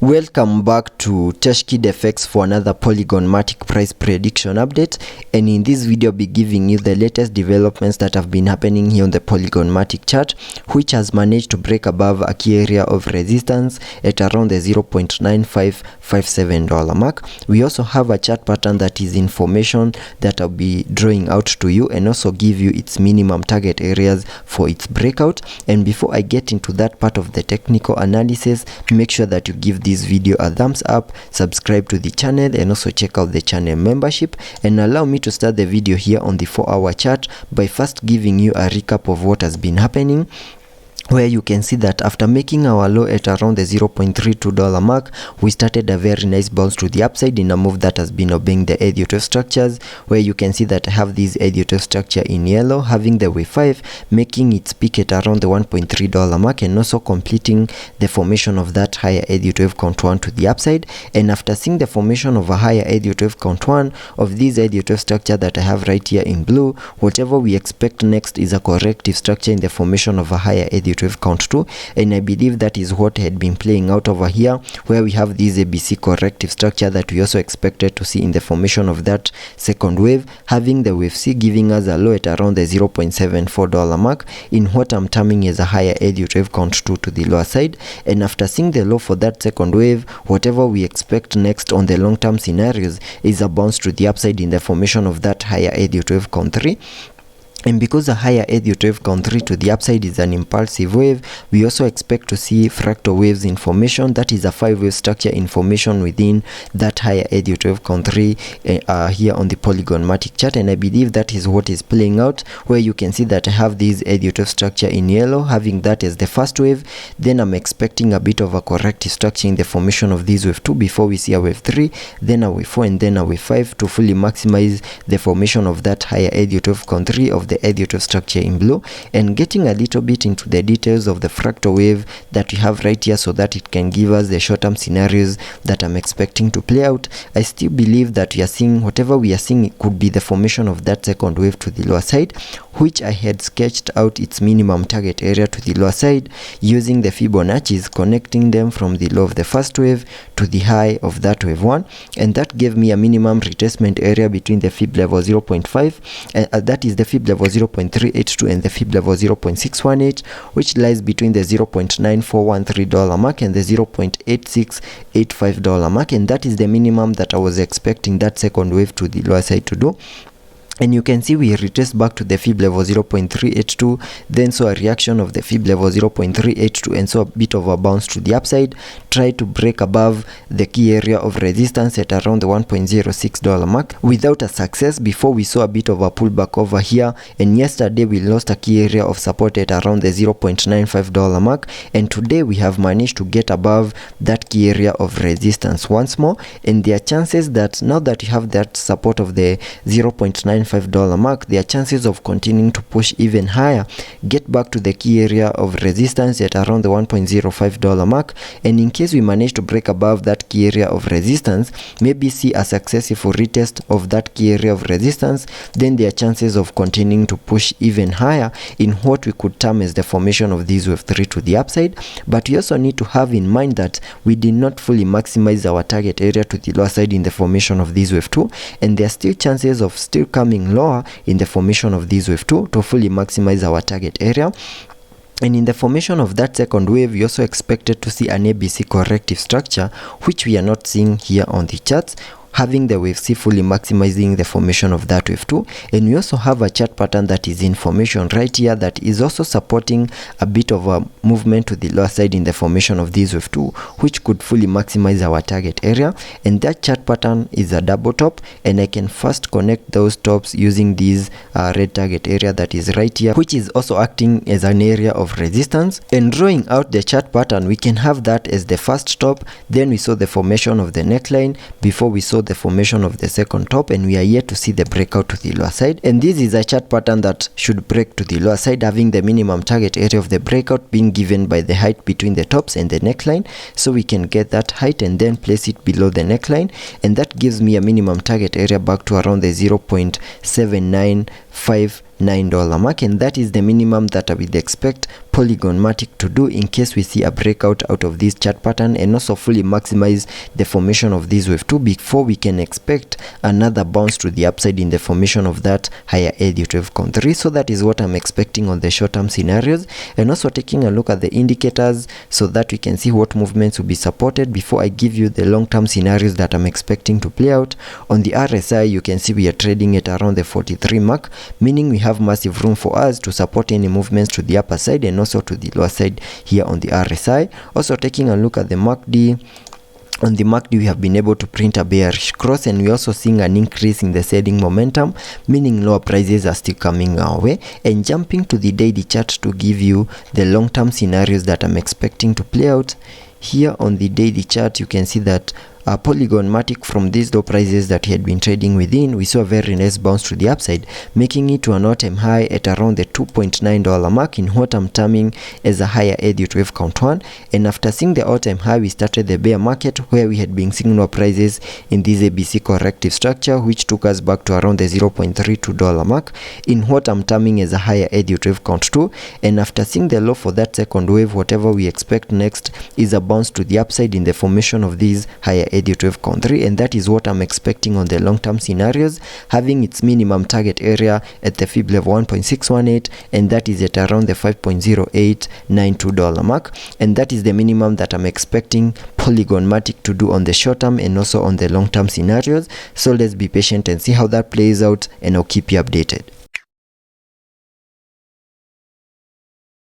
Welcome back to TechKidFX for another Polygon Matic price prediction update, and in this video I'll be giving you the latest developments that have been happening here on the Polygon Matic chart, which has managed to break above a key area of resistance at around the $0.9557 mark. We also have a chart pattern that is information that I'll be drawing out to you and also give you its minimum target areas for its breakout. And before I get into that part of the technical analysis, make sure that you give this video a thumbs up, subscribe to the channel, and also check out the channel membership. And allow me to start the video here on the 4-hour chart by first giving you a recap of what has been happening, where you can see that after making our low at around the $0.32 mark, we started a very nice bounce to the upside in a move that has been obeying the Elliot structures, where you can see that I have this Elliot structure in yellow having the wave 5, making its peak at around the $1.3 mark and also completing the formation of that higher Elliot wave count 1 to the upside. And after seeing the formation of a higher Elliot wave count 1 of this Elliot wave structure that I have right here in blue, whatever we expect next is a corrective structure in the formation of a higher Elliot wave count 2, and I believe that is what had been playing out over here, where we have this ABC corrective structure that we also expected to see in the formation of that second wave, having the wave C giving us a low at around the $0.74 mark in what I'm terming as a higher Elliot wave count 2 to the lower side. And after seeing the low for that second wave, whatever we expect next on the long-term scenarios is a bounce to the upside in the formation of that higher Elliot wave count 3. And because a higher Elliot wave count 3 to the upside is an impulsive wave, we also expect to see fractal waves in formation. That is a 5-wave structure in formation within that higher Elliot wave count 3 here on the Polygon Matic chart. And I believe that is what is playing out, where you can see that I have this Elliot wave structure in yellow, having that as the first wave. Then I'm expecting a bit of a corrective structure in the formation of this wave 2 before we see a wave 3, then a wave 4, and then a wave 5 to fully maximize the formation of that higher Elliot wave count 3 of the Elliot wave structure in blue. And getting a little bit into the details of the fractal wave that we have right here so that it can give us the short-term scenarios that I'm expecting to play out, I still believe that we are seeing whatever we are seeing, it could be the formation of that second wave to the lower side, which I had sketched out its minimum target area to the lower side using the Fibonacci's, connecting them from the low of the first wave to the high of that wave 1, and that gave me a minimum retracement area between the fib level 0.5 and that is the fib level 0.382 and the fib level 0.618, which lies between the $0.9413 mark and the $0.8685 mark, and that is the minimum that I was expecting that second wave to the lower side to do. And you can see we retraced back to the fib level 0.382, then saw a reaction of the fib level 0.382 and saw a bit of a bounce to the upside, tried to break above the key area of resistance at around the $1.06 mark without a success before we saw a bit of a pullback over here. And yesterday we lost a key area of support at around the $0.95 mark, and today we have managed to get above that key area of resistance once more. And there are chances that now that you have that support of the $0.95 mark, there are chances of continuing to push even higher, get back to the key area of resistance at around the $1.05 mark. And in case we manage to break above that key area of resistance, maybe see a successful retest of that key area of resistance, then there are chances of continuing to push even higher in what we could term as the formation of this wave 3 to the upside. But we also need to have in mind that we did not fully maximize our target area to the lower side in the formation of this wave 2, and there are still chances of still coming lower in the formation of this wave 2 to fully maximize our target area. And in the formation of that second wave, we also expected to see an ABC corrective structure, which we are not seeing here on the charts, having the wave C fully maximizing the formation of that wave 2. And we also have a chart pattern that is in formation right here that is also supporting a bit of a movement to the lower side in the formation of this wave 2, which could fully maximize our target area. And that chart pattern is a double top, and I can first connect those tops using this red target area that is right here, which is also acting as an area of resistance. And drawing out the chart pattern, we can have that as the first top, then we saw the formation of the neckline before we saw the formation of the second top, and we are yet to see the breakout to the lower side. And this is a chart pattern that should break to the lower side, having the minimum target area of the breakout being given by the height between the tops and the neckline. So we can get that height and then place it below the neckline, and that gives me a minimum target area back to around the $0.795 $9 mark, and that is the minimum that I would expect Polygon Matic to do in case we see a breakout out of this chart pattern, and also fully maximize the formation of this wave 2 before we can expect another bounce to the upside in the formation of that higher Elliott wave count 3. So that is what I'm expecting on the short-term scenarios, and also taking a look at the indicators so that we can see what movements will be supported before I give you the long-term scenarios that I'm expecting to play out. On the RSI, you can see we are trading at around the 43 mark, meaning we have massive room for us to support any movements to the upper side and also to the lower side here on the RSI. Also taking a look at the MACD. On the MACD, we have been able to print a bearish cross, and we're also seeing an increase in the selling momentum, meaning lower prices are still coming our way. And jumping to the daily chart to give you the long-term scenarios that I'm expecting to play out. Here on the daily chart, you can see that Polygon Matic, from these low prices that he had been trading within, we saw a very nice bounce to the upside, making it to an all-time high at around the $2.9 mark in what I'm terming as a higher Elliott wave count 1. And after seeing the all-time high, we started the bear market where we had been seeing low prices in this ABC corrective structure, which took us back to around the $0.32 mark in what I'm terming as a higher Elliott wave count 2. And after seeing the low for that second wave, whatever we expect next is a bounce to the upside in the formation of these higher Elliott wave count 3, and that is what I'm expecting on the long-term scenarios, having its minimum target area at the fib level 1.618, and that is at around the $5.0892 mark, and that is the minimum that I'm expecting Polygon Matic to do on the short term and also on the long-term scenarios. So let's be patient and see how that plays out, and I'll keep you updated.